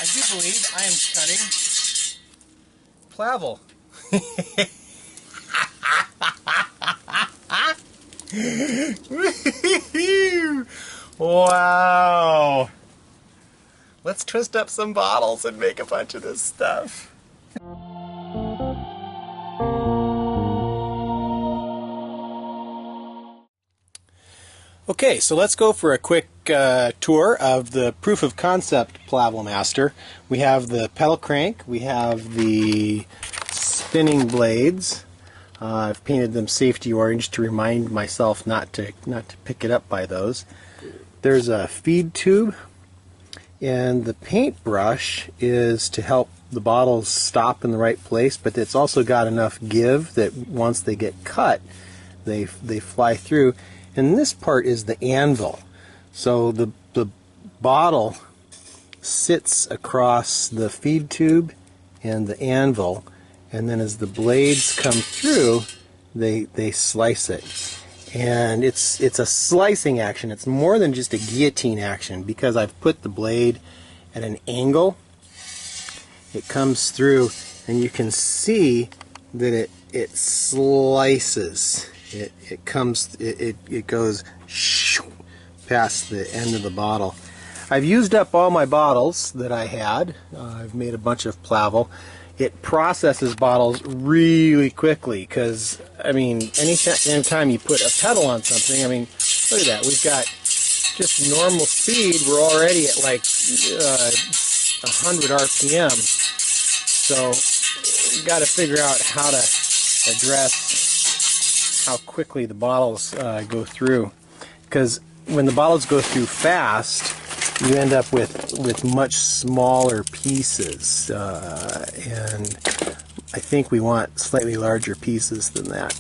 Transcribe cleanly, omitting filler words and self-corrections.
I do believe I am cutting Plavel. Wow! Let's twist up some bottles and make a bunch of this stuff. Okay, so let's go for a quick tour of the proof of concept Plavel Master. We have the pedal crank, we have the spinning blades. I've painted them safety orange to remind myself not to pick it up by those. There's a feed tube, and the paintbrush is to help the bottles stop in the right place, but it's also got enough give that once they get cut, they fly through. And this part is the anvil. So the bottle sits across the feed tube and the anvil, and then as the blades come through, they slice it. And it's a slicing action. It's more than just a guillotine action because I've put the blade at an angle. It comes through, and you can see that it slices. It goes past the end of the bottle. I've used up all my bottles that I had. I've made a bunch of Plavel. It processes bottles really quickly because, I mean, anytime you put a pedal on something, I mean, look at that. We've got just normal speed. We're already at like 100 RPM. So we've got to figure out how to address how quickly the bottles go through. Because when the bottles go through fast, you end up with much smaller pieces, and I think we want slightly larger pieces than that.